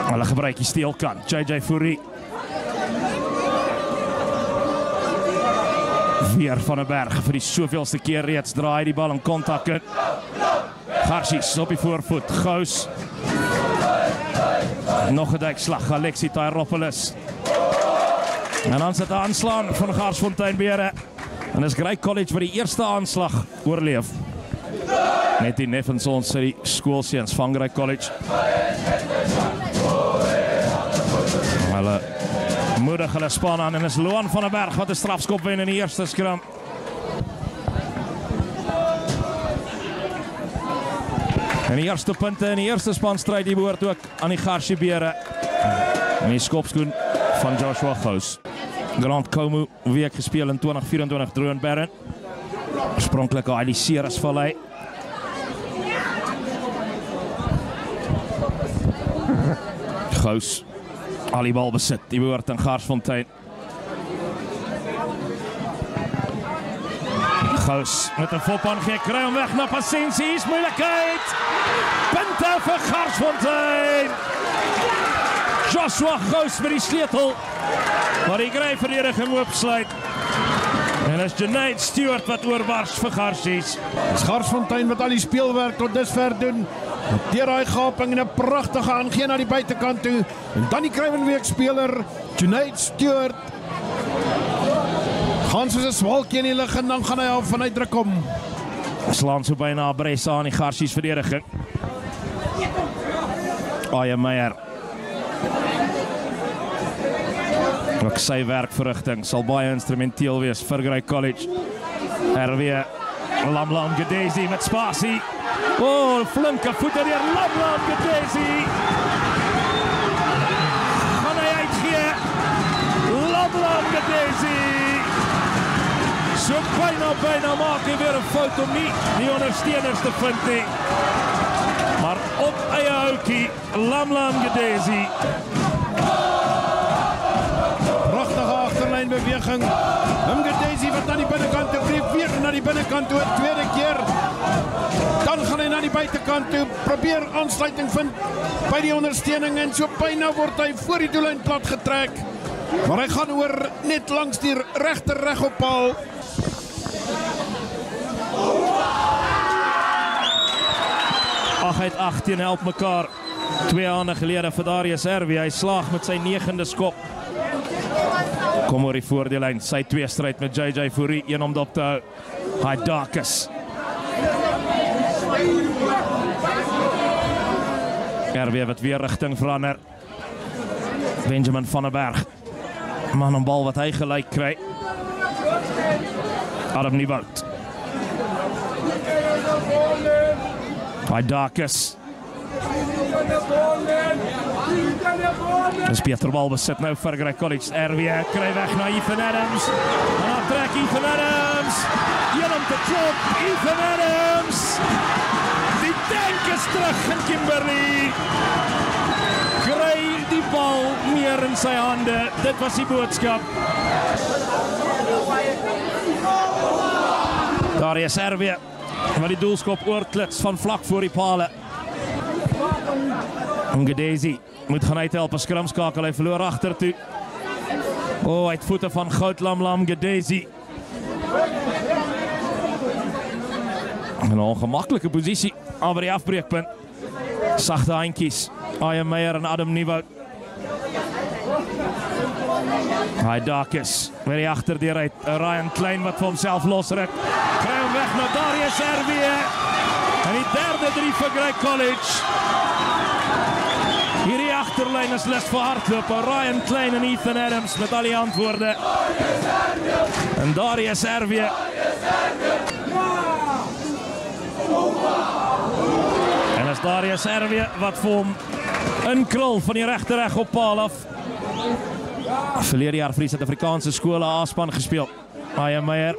Hulle gebruik die steelkant, JJ Fourie. Weer van der Berg vir die soveelste keer reeds draai die bal in kontak in. Garsies op die voorvoet, Gous. Nog 'n duikslag, Alexi Tairopoulos. En dan sit 'n aanslaan van Garsfontein Bere. En dis Grey College wat die eerste aanslag oorleef. Net die Neffensons sy die skoolseuns van Grey College. Hulle moedig hulle span aan en is Loan van der Berg wat 'n strafskop wen in die eerste skram. En die eerste punte in die eerste spanstryd die behoort ook aan die Garsie Bere. En die skopskoen van Joshua Gous. Grant Komu week gespeel in 2024 Droonbergen. Oorspronklik Haile Ceresvallei. Gous al die bal besit, die behoort aan Garsfontein. Gous met 'n voorpan gee, kry hom weg na Pasensies, moeilikheid. Punte vir Garsfontein. Joshua Gous met die sleutel, maar die Grey verdediging oopsluit. En is Junaid Stewart wat oorbars vir Garsies. Dis Garsfontein wat al die speelwerk tot dusver doen. Deur daai gaping en 'n pragtige aangee na die buitekant toe. En dan die Kruiwenweek speler Junaid Stewart. Gaan soos 'n swalkie in die lug en dan gaan hy af vanuit druk om. Slaan so byna Bressa aan die Garsies verdediging. Aya Meyer. Ook sy werkverrigting sal baie instrumenteel wees vir Grey College. RW Lamlam Gedesi met spasie. Flinke voete deur Lamlam Gedesi. Gaan hy uitgee. Lamlam Gedesi. So byna maak hy weer 'n fout om nie die ondersteuners te vind nie. Maar op eie houtjie, Lamlam Gedesi. Pragtige agterlynbeweging. Gedesi wat na die binnekant toe beweeg na die binnekant toe, tweede keer. Dan gaan hy na die buitekant toe, probeer aansluiting vind by die ondersteuning en so byna word hy voor die doellyn plat getrek. Maar hy gaan oor net langs die regter regoppaal. Uit 18 help mekaar. 2 hande gelede vir Darius RW. Hy slaag met sy 9de skop. Kom oor die voordeellyn. Sy 2 stryd met JJ Fourie, 1 om dop te hou. Haidakis. RW wat weer rigting verander. Benjamin van der Berg. Man 'n bal wat hy gelyk kry. Adam Nieuwoud. Haidakis. Dis Pieter bal besit nou vir Grey College. RW kry weg na Ethan Adams. En dan trek Ethan Adams. Een om te klop. Ethan Adams. Die tank is terug in Kimberley. Kry die bal meer in sy hande. Dit was die boodskap. Darius RW wat die doelskop oorklits van vlak voor die pale. Gedesi moet gaan uithelp, 'n skramskakel, hy verloor agter toe. Uit voete van Goud Lamlam Gedesi. 'n ongemaklike posisie aan by die afbreekpunt. Sagte handjies, Aya Meyer en Adam Nieuwoud. Haidakis weer die agterdeur uit. Ryan Klein wat vir homself losruk. Kry hom weg na Darius RW. En die derde 3 vir Grey College. Hierdie agterlyn is lus vir hardloop. Ryan Klein en Ethan Adams met al die antwoorde. En Darius RW. En is Darius RW wat vir hom inkrul van die regterreg op paal af. Verlede jaar vir die Suid-Afrikaanse skole A-span gespeel. Aya Meyer.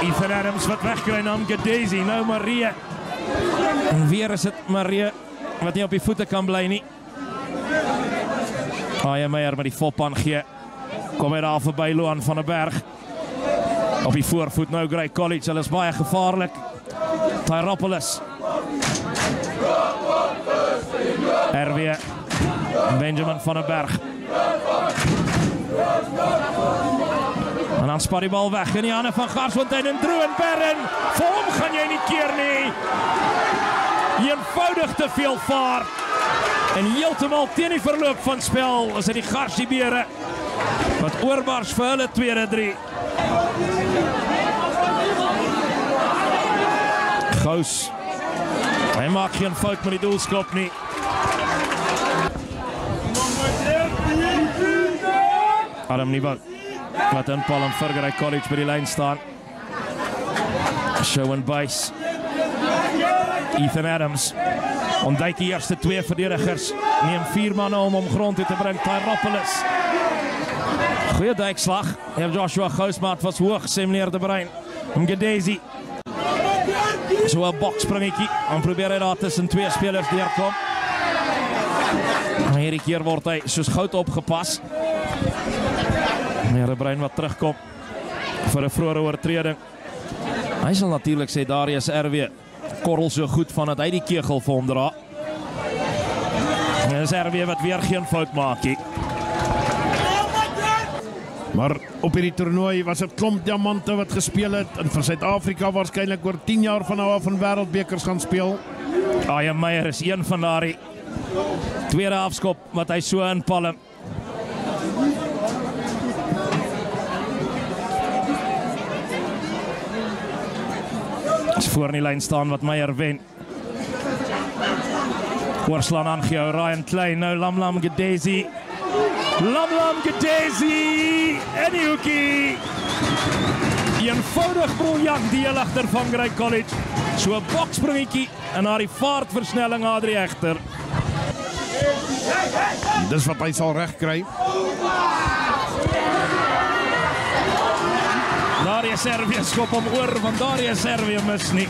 Ethan Adams wat wegkry na Gedesi. Nou Marie. En weer is dit Marie wat nie op die voete kan bly nie. Aya Meyer met die voorpan gee. Kom hy daar verby Loan van der Berg. Op die voorvoet nou Grey College. Hulle is baie gevaarlik. Tairopoulos. RW Benjamin van den Berg. En dan spaar die bal weg in die hande van Garsfontein en Drouenbergen. Vir hom gaan jy nie keer nie. Eenvoudig te veel vaar. En heeltemal teen die verloop van spel is dit die Garsiebere wat oorbars vir hulle tweede 3. Gous. Hy maak geen fout met die doelskop nie. Adam Nieuwoud wat in Palm Vergery College by die lyn staan. Showen Buys. Ethan Adams. Ontduik die eerste 2 verdedigers. Neem 4 manne om grond toe te bring. Tyropoulos. Goeie duikslag. Joshua Gousmaat was hoog, sê meneer De Bruin. Mgedezi. So 'n bokspringetjie. En probeer hy daar tussen 2 spelers deurkom. Hierdie keer word hy soos goud opgepas. Meneer De Bruin wat terugkom vir 'n vroeëre oortreding. Hy sal natuurlik sê Darius RW korrel so goed van dat hy die kegel vir hom dra. En dis RW wat weer geen fout maak nie. Maar op hierdie toernooi was dit klomp diamante wat gespeel het en vir Suid-Afrika waarskynlik oor 10 jaar van nou af van wêreldbekers gaan speel. Ian Meyer is een van daardie. Tweede afskop wat hy so inpalm. As voor in die lyn staan wat Meyer wen. Oorslaan aangehou Ryan Klein, nou Lamlam Gedesi. Lamlam Gedesi en die hoekie. Eenvoudig briljant die heel agter van Grey College. So 'n bokspringetjie en na die vaartversnelling Adrie Egter. Dis wat hy sal reg kry. Darius RW skop hom oor, want Darius RW mis nie.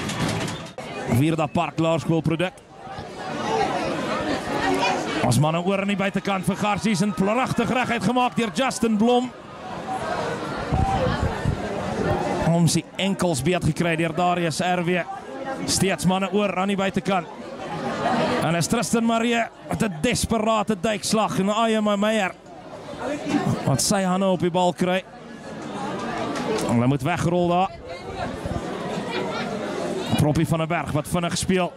Vierda Park Laerskoolproduk. As manne oor aan die buitekant vir Garsies en pragtig reguit gemaak deur Justin Blom. Om sy enkels beet gekry deur Darius RW. Steeds manne oor aan die buitekant. En is Tristan Marie met 'n desperate duikslag en Ian Meyer wat sy hande op die bal kry. En hy moet wegrol daar. Proppie van den Berg wat vinnig speel.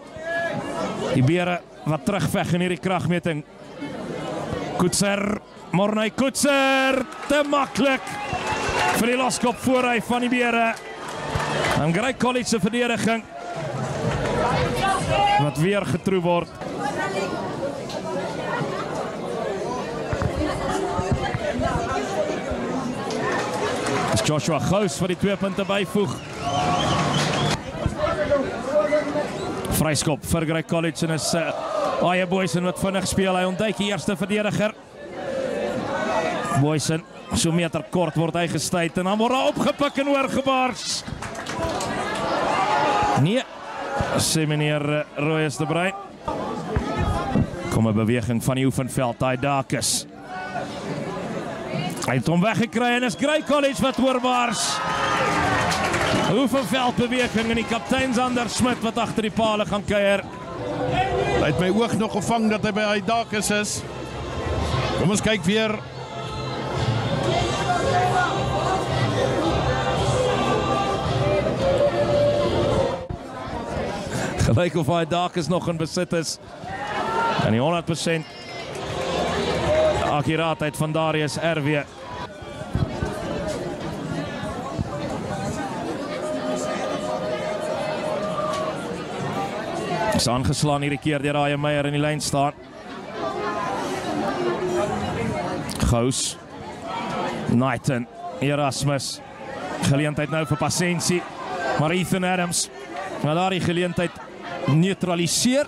Die Bere wat terugveg in hierdie kragmeting. Koetser, Morney Koetser, te maklik vir die loskop voorhy van die Bere. En Grey College se verdediging wat weer getroe word. Is Joshua Gous wat die 2 punte byvoeg. Vryskop vir Grey College en is Aya Boysen wat vinnig speel. Hy ontduik die eerste verdediger. Boysen, so meter kort word hy gestuit en dan word hy opgepik en oorgebars. Nee, sê meneer Royes De Bruin. Kom 'n beweging van die oefenveld, hy Dakis. Hy het hom weggekry en is Grey College wat oorbars. Oefenveldbeweging en die kaptein Anders Smit wat agter die pale gaan kuier. Hy het my oog nog gevang dat hy by Aidakis is. Kom ons kyk weer. Gelyk of Aidakis nog in besit is. En die 100% akkuraatheid van Darius RW. Is aangeslaan hierdie keer deur Ian Meyer in die lyn staan. Gous. Knighton. Erasmus. Geleentheid nou vir Pasensie. Maar Ethan Adams. Maar daar die geleentheid neutraliseer.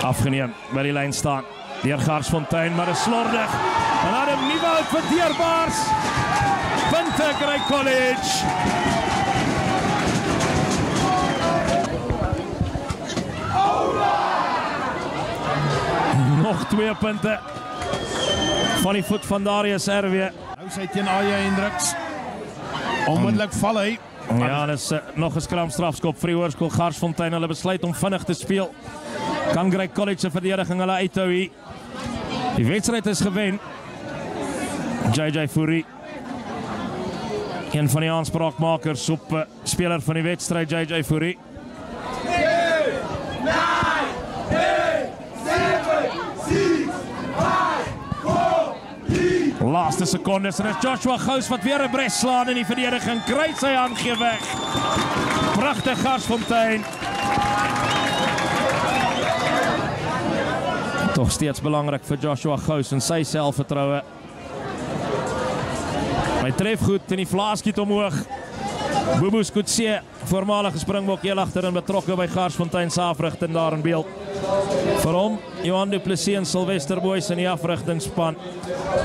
Afgeneem by die lyn staan. Deur Garsfontein, maar is slordig. En Adam Nieuwoud vir deurbaars. Punte Grey College. Nog 2 punte van die voet van Darius RW. Nou sy teen Aya Hendricks. Onmiddellik val hy. Ja, dis nog 'n skramstrafskop vir die Hoërskool Garsfontein. Hulle besluit om vinnig te speel. Kan Grey College se verdediging hulle uithou hier. Die wedstryd is gewen. JJ Fourie, een van die aanspraakmakers op speler van die wedstryd, JJ Fourie. Laaste sekondes en is Joshua Gous wat weer 'n bres slaan in die verdediging. Kry sy hand gee weg. Pragtig Garsfontein. Toch steeds belangrik vir Joshua Gous en sy selfvertroue. Hy tref goed en die vlaaskiet omhoog. Bobo Skutse, voormalige Springbok heel agterin betrokke by Garsfontein se afrigting daar in beeld. Vir hom, Johan Du Plessis en Sylvester Boys in die afrigtingsspan.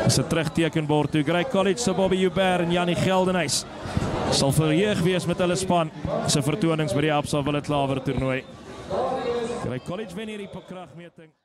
Is 'n terugtekenbord toe. Grey College se Bobby Joubert en Jannie Geldenhuys sal verheug wees met hulle span se vertonings by die Absa Willet Klawer toernooi. Grey College wen hierdie kragmeting.